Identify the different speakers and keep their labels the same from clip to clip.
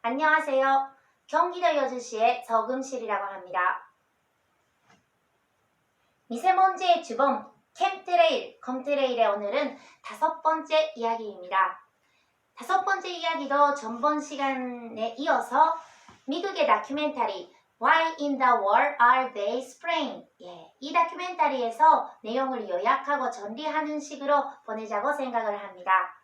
Speaker 1: 안녕하세요. 경기도 여주시의 서금실이라고 합니다. 미세먼지의 주범 캠트레일, 검트레일의 오늘은 5번째 이야기입니다. 5번째 이야기도 전번 시간에 이어서 미국의 다큐멘터리 Why in the world are they spraying? 이 다큐멘터리에서 내용을 요약하고 전리하는 식으로 보내자고 생각을 합니다.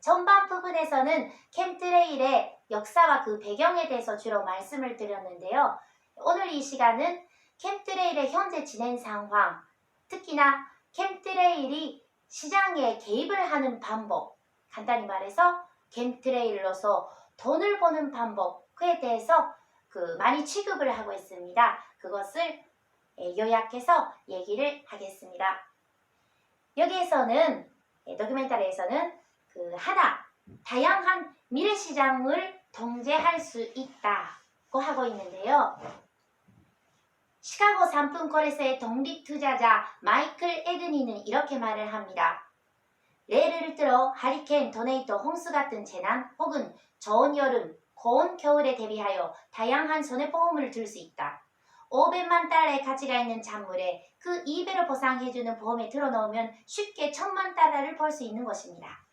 Speaker 1: 전반 부분에서는 캠트레일의 역사와 그 배경에 대해서 주로 말씀을 드렸는데요. 오늘 이 시간은 캠트레일의 현재 진행 상황, 특히나 캠트레일이 시장에 개입을 하는 방법, 간단히 말해서 캠트레일로서 돈을 버는 방법, 그에 대해서 많이 취급을 하고 있습니다. 그것을 요약해서 얘기를 하겠습니다. 여기에서는 다큐멘터리에서는 다양한 미래시장을 통제할 수 있다고 하고 있는데요. 시카고 상품거래소의 독립투자자 마이클 에그니는 이렇게 말을 합니다. 예를 들어 하리케인, 토네이도, 홍수 같은 재난 혹은 더운 여름, 고온 겨울에 대비하여 다양한 손해보험을 들 수 있다. 500만 달러의 가치가 있는 잔물에 그 2배로 보상해주는 보험에 들어넣으면 쉽게 1000만 달러를 벌 수 있는 것입니다.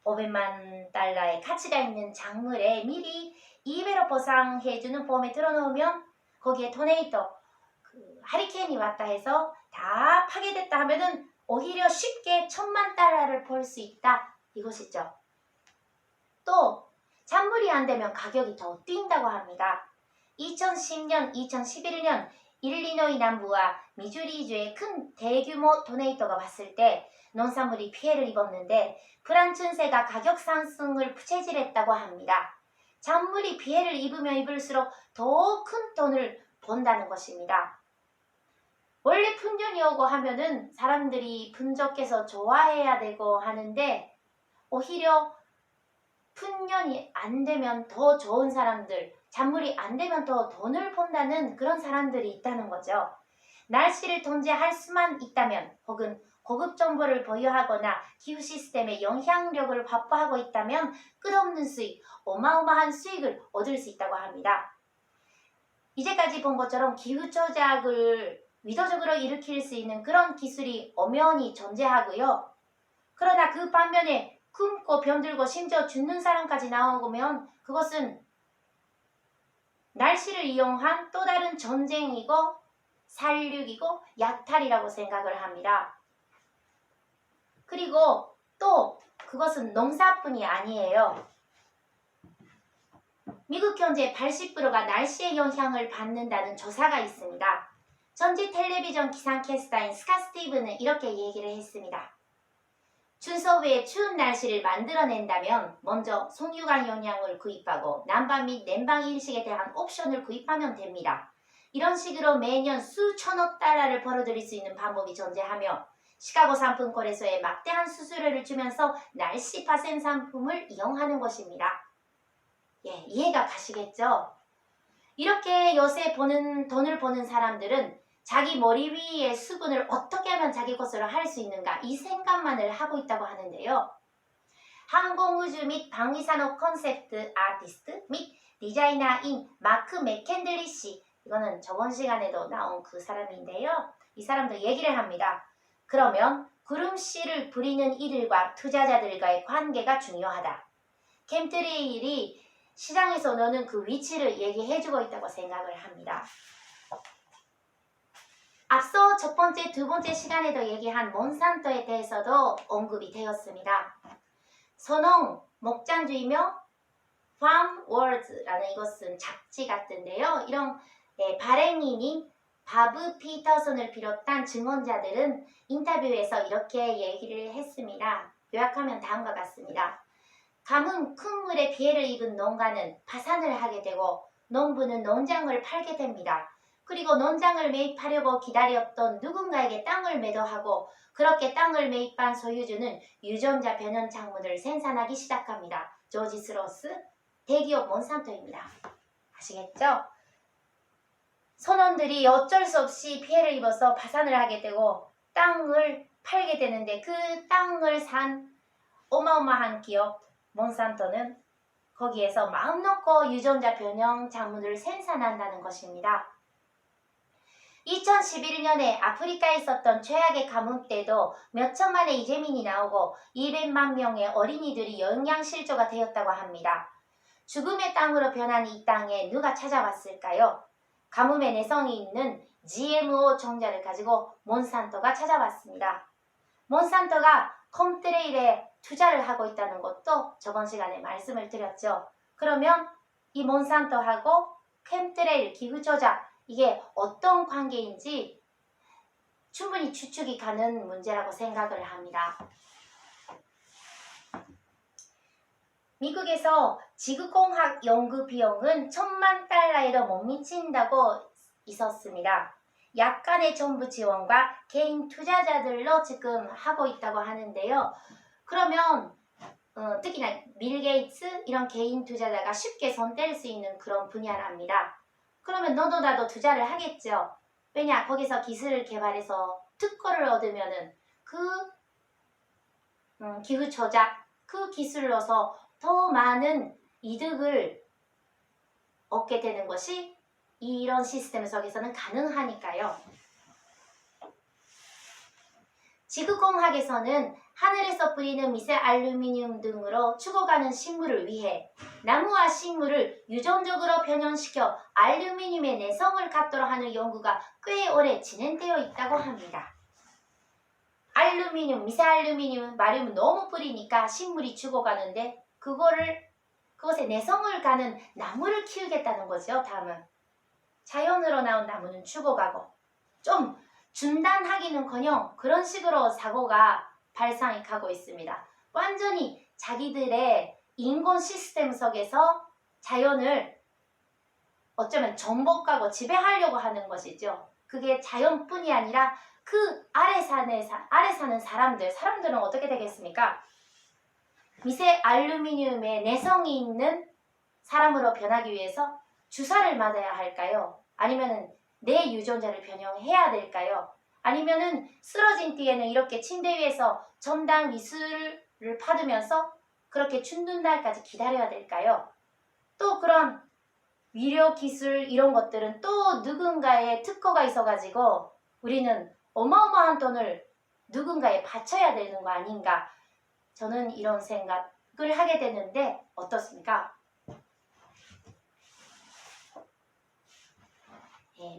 Speaker 1: 500만 달러의 가치가 있는 작물에 미리 2배로 보상해주는 보험에 들어놓으면 거기에 토네이도, 하리케인이 왔다 해서 다 파괴됐다 하면은 오히려 쉽게 1000만 달러를 벌 수 있다 이것이죠. 또 잔물이 안 되면 가격이 더 뛴다고 합니다. 2010년, 2011년 일리노이 남부와 미주리주의 큰 대규모 토네이도가 왔을 때 농산물이 피해를 입었는데 불안춘세가 가격 상승을 부채질했다고 합니다. 작물이 피해를 입으면 입을수록 더 큰 돈을 번다는 것입니다. 원래 풍년이 오고 하면은 사람들이 분적해서 좋아해야 되고 하는데 오히려 풍년이 안 되면 더 좋은 사람들, 작물이 안 되면 더 돈을 번다는 그런 사람들이 있다는 거죠. 날씨를 통제할 수만 있다면 혹은 고급 정보를 보유하거나 기후 시스템의 영향력을 확보하고 있다면 끝없는 수익, 어마어마한 수익을 얻을 수 있다고 합니다. 이제까지 본 것처럼 기후 조작을 의도적으로 일으킬 수 있는 그런 기술이 엄연히 존재하고요. 그러나 그 반면에 굶고 병들고 심지어 죽는 사람까지 나오면 그것은 날씨를 이용한 또 다른 전쟁이고 살육이고 약탈이라고 생각을 합니다. 그리고 또 그것은 농사뿐이 아니에요. 미국 현재 80%가 날씨의 영향을 받는다는 조사가 있습니다. 전직 텔레비전 기상캐스터인 스캇 스티븐은 이렇게 얘기를 했습니다. 준서 외에 추운 날씨를 만들어낸다면 먼저 송유관 영양을 구입하고 난방 및 냉방 일식에 대한 옵션을 구입하면 됩니다. 이런 식으로 매년 수천억 달러를 벌어들일 수 있는 방법이 존재하며 시카고 상품거래소에 막대한 수수료를 주면서 날씨 파생 상품을 이용하는 것입니다. 이해가 가시겠죠? 이렇게 요새 돈을 버는 사람들은 자기 머리 위의 수분을 어떻게 하면 자기 것으로 할 수 있는가 이 생각만을 하고 있다고 하는데요. 항공우주 및 방위산업 컨셉트 아티스트 및 디자이너인 마크 맥켄들리 씨, 이거는 저번 시간에도 나온 그 사람인데요. 이 사람도 얘기를 합니다. 그러면 구름씨를 부리는 이들과 투자자들과의 관계가 중요하다. 캠트레일이 시장에서 너는 그 위치를 얘기해주고 있다고 생각을 합니다. 앞서 첫 번째, 두 번째 시간에도 얘기한 몬산토에 대해서도 언급이 되었습니다. 선홍, 목장주이며 팜월드라는 이것은 잡지 같은데요. 이런 발행인인 바브 피터슨을 비롯한 증언자들은 인터뷰에서 이렇게 얘기를 했습니다. 요약하면 다음과 같습니다. 가뭄, 큰 물에 피해를 입은 농가는 파산을 하게 되고 농부는 농장을 팔게 됩니다. 그리고 농장을 매입하려고 기다렸던 누군가에게 땅을 매도하고 그렇게 땅을 매입한 소유주는 유전자 변형 작물을 생산하기 시작합니다. 조지 스로스, 대기업 몬산토입니다. 아시겠죠? 선원들이 어쩔 수 없이 피해를 입어서 파산을 하게 되고 땅을 팔게 되는데 그 땅을 산 어마어마한 기업 몬산토는 거기에서 마음 놓고 유전자 변형 작물을 생산한다는 것입니다. 2011년에 아프리카에 있었던 최악의 가뭄 때도 몇 천만의 이재민이 나오고 200만 명의 어린이들이 영양실조가 되었다고 합니다. 죽음의 땅으로 변한 이 땅에 누가 찾아왔을까요? 가뭄의 내성이 있는 GMO 종자를 가지고 몬산토가 찾아왔습니다. 몬산토가 컴트레일에 투자를 하고 있다는 것도 저번 시간에 말씀을 드렸죠. 그러면 이 몬산토하고 컴트레일 기후 조작, 이게 어떤 관계인지 충분히 추측이 가는 문제라고 생각을 합니다. 미국에서 지구공학 연구 비용은 $10,000,000에도 못 미친다고 있었습니다. 약간의 정부 지원과 개인 투자자들로 지금 하고 있다고 하는데요. 그러면 특히나 빌 게이츠 이런 개인 투자자가 쉽게 손 뗄 수 있는 그런 분야랍니다. 그러면 너도 나도 투자를 하겠죠. 왜냐? 거기서 기술을 개발해서 특허를 얻으면은 그 기후 조작, 그 기술로서 더 많은 이득을 얻게 되는 것이 이런 시스템 속에서는 가능하니까요. 지구공학에서는 하늘에서 뿌리는 미세 알루미늄 등으로 죽어가는 식물을 위해 나무와 식물을 유전적으로 변형시켜 알루미늄의 내성을 갖도록 하는 연구가 꽤 오래 진행되어 있다고 합니다. 알루미늄, 미세 알루미늄, 마륨은 너무 뿌리니까 식물이 죽어가는데 그것에 내성을 가는 나무를 키우겠다는 거죠. 다음은 자연으로 나온 나무는 죽어가고 좀 중단하기는커녕 그런 식으로 사고가 발생이 가고 있습니다. 완전히 자기들의 인공 시스템 속에서 자연을 어쩌면 정복하고 지배하려고 하는 것이죠. 그게 자연뿐이 아니라 그 아래 사는 사람들은 어떻게 되겠습니까? 미세 알루미늄의 내성이 있는 사람으로 변하기 위해서 주사를 맞아야 할까요? 아니면은 내 유전자를 변형해야 될까요? 아니면은 쓰러진 뒤에는 이렇게 침대 위에서 첨단 위술을 받으면서 그렇게 죽는 날까지 기다려야 될까요? 또 그런 위료 기술 이런 것들은 또 누군가의 특허가 있어가지고 우리는 어마어마한 돈을 누군가에 바쳐야 되는 거 아닌가? 저는 이런 생각을 하게 되는데 어떻습니까?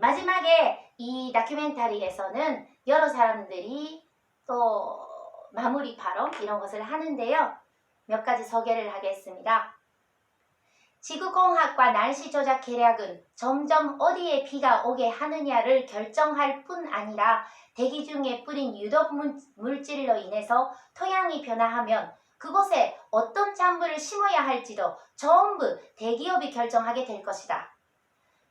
Speaker 1: 마지막에 이 다큐멘터리에서는 여러 사람들이 또 마무리 발언 이런 것을 하는데요. 몇 가지 소개를 하겠습니다. 지구공학과 날씨 조작 계략은 점점 어디에 비가 오게 하느냐를 결정할 뿐 아니라 대기 중에 뿌린 유독 물질로 인해서 토양이 변화하면 그곳에 어떤 작물을 심어야 할지도 전부 대기업이 결정하게 될 것이다.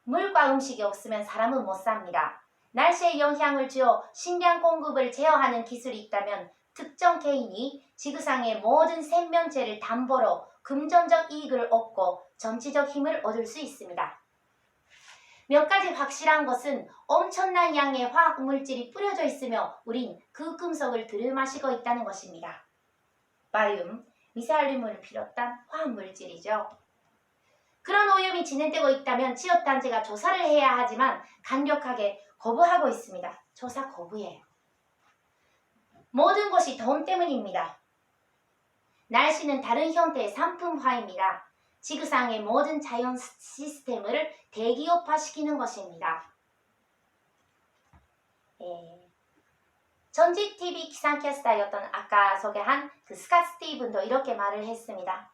Speaker 1: 물과 음식이 없으면 사람은 못 삽니다. 날씨에 영향을 주어 식량 공급을 제어하는 기술이 있다면 특정 개인이 지구상의 모든 생명체를 담보로 금전적 이익을 얻고 정치적 힘을 얻을 수 있습니다. 몇 가지 확실한 것은 엄청난 양의 화학물질이 뿌려져 있으며 우린 그 금속을 들이마시고 있다는 것입니다. 바륨, 미세알륨을 비롯한 화학물질이죠. 그런 오염이 진행되고 있다면 지역단체가 조사를 해야 하지만 강력하게 거부하고 있습니다. 조사 거부예요. 모든 것이 돈 때문입니다. 날씨는 다른 형태의 상품화입니다. 지구상의 모든 자연 시스템을 대기업화시키는 것입니다. 전직 TV 기상캐스터였던 아까 소개한 그 스캇 스티븐도 이렇게 말을 했습니다.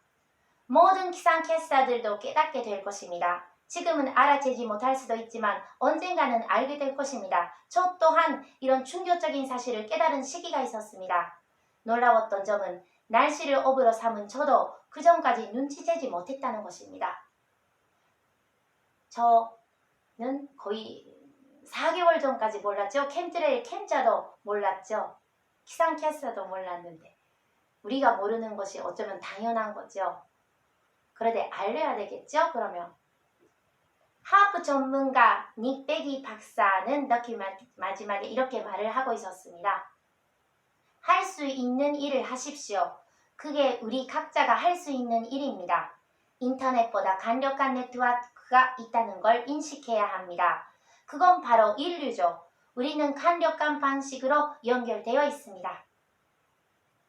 Speaker 1: 모든 기상캐스터들도 깨닫게 될 것입니다. 지금은 알아채지 못할 수도 있지만 언젠가는 알게 될 것입니다. 저 또한 이런 충격적인 사실을 깨달은 시기가 있었습니다. 놀라웠던 점은 날씨를 업으로 삼은 저도 그 전까지 눈치채지 못했다는 것입니다. 저는 거의 4개월 전까지 몰랐죠. 캠트레일 캠자도 몰랐죠. 기상캐스터도 몰랐는데 우리가 모르는 것이 어쩌면 당연한 거죠. 그런데 알려야 되겠죠? 그러면 하프 전문가 닉 베기 박사는 마지막에 이렇게 말을 하고 있었습니다. 할 수 있는 일을 하십시오. 그게 우리 각자가 할 수 있는 일입니다. 인터넷보다 강력한 네트워크가 있다는 걸 인식해야 합니다. 그건 바로 인류죠. 우리는 강력한 방식으로 연결되어 있습니다.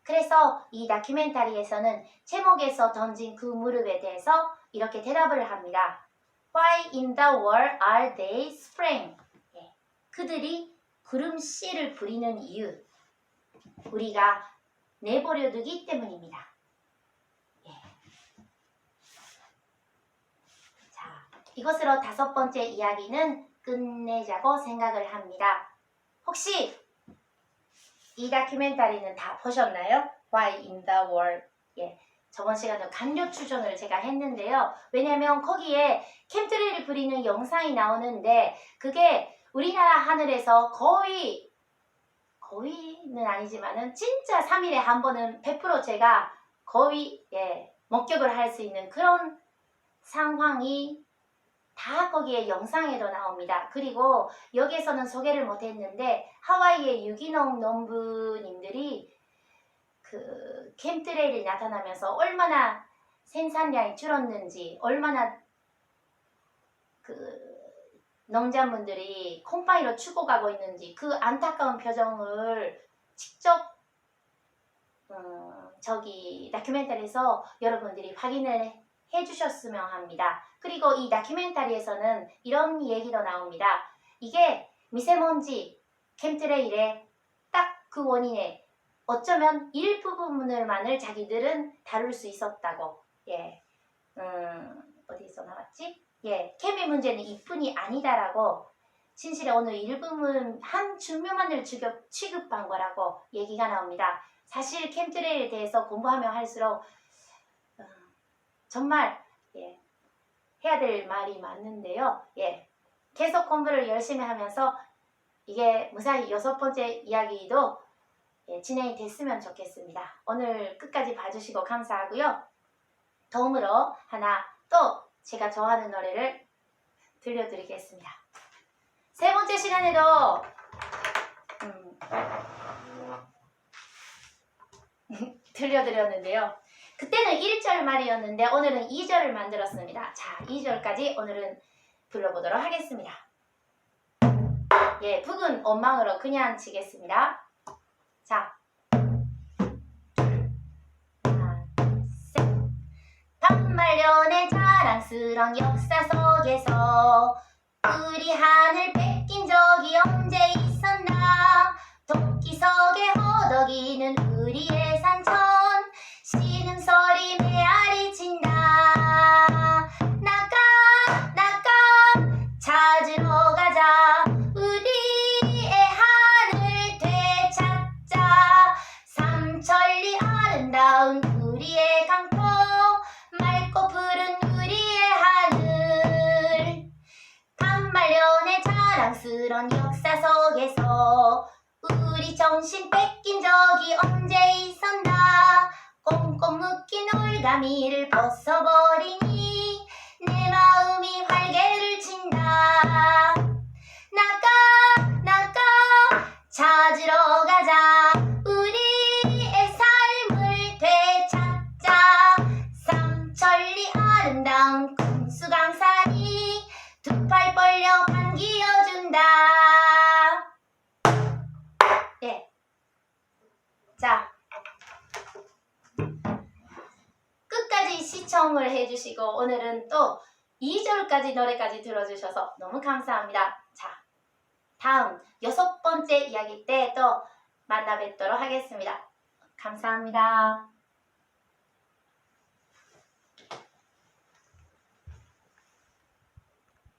Speaker 1: 그래서 이 다큐멘터리에서는 제목에서 던진 그 무릎에 대해서 이렇게 대답을 합니다. Why in the world are they spraying? 그들이 구름씨를 부리는 이유, 우리가 내버려 두기 때문입니다. 자, 이것으로 5번째 이야기는 끝내자고 생각을 합니다. 혹시 이 다큐멘터리는 다 보셨나요? Why in the world? 저번 시간에 강력 추천을 제가 했는데요. 왜냐면 거기에 캠트레이를 부리는 영상이 나오는데 그게 우리나라 하늘에서 거의는 아니지만은 진짜 3일에 한 번은 100% 제가 거의 목격을 할 수 있는 그런 상황이 다 거기에 영상에도 나옵니다. 그리고 여기에서는 소개를 못했는데 하와이의 유기농 농부님들이 그 캠트레일이 나타나면서 얼마나 생산량이 줄었는지, 얼마나 그 농작물들이 콤파니로 죽어가고 있는지 그 안타까운 표정을 직접 저기 다큐멘터리에서 여러분들이 확인을 해주셨으면 합니다. 그리고 이 다큐멘터리에서는 이런 얘기도 나옵니다. 이게 미세먼지 캠트레일의 딱 그 원인에 어쩌면 일부분을만을 자기들은 다룰 수 있었다고. 어디서 나왔지? 케미 문제는 이뿐이 아니다라고 진실에 오늘 일부분 한 중묘만을 취급한 거라고 얘기가 나옵니다. 사실 캠트레일에 대해서 공부하면 할수록 정말 해야 될 말이 많은데요. 계속 공부를 열심히 하면서 이게 무사히 6번째 이야기도 진행이 됐으면 좋겠습니다. 오늘 끝까지 봐주시고 감사하고요. 다음으로 하나 또 제가 좋아하는 노래를 들려드리겠습니다. 3번째 시간에도 들려드렸는데요. 그때는 1절 말이었는데 오늘은 2절을 만들었습니다. 자, 2절까지 오늘은 불러보도록 하겠습니다. 북은 원망으로 그냥 치겠습니다. 자, 하나, 셋. 반말년의 자랑스러운 역사 속에서 우리 하늘 뺏긴 적이 언제 있었나. 도끼 속에 호덕이는 우리의 산천 신음소리 메아리 친다. 나가 찾으러 가자. 우리의 하늘 되찾자. 삼천리 아름다운 우리의 강포 맑고 푸른 우리의 하늘. 반말년의 자랑스러운 역사 속에서 우리 정신 뺏긴 적이 언제 있었나. 꽁꽁 묶인 올가미를 벗어버리니 내 마음이 활개를 친다. 나가 찾으러 가자. 우리의 삶을 되찾자. 삼천리 아름다운 금수강산이 두 팔 벌려 반기어준다. 자, 끝까지 시청을 해주시고 오늘은 또 2절까지 노래까지 들어주셔서 너무 감사합니다. 자, 다음 6번째 이야기 때 또 만나 뵙도록 하겠습니다. 감사합니다.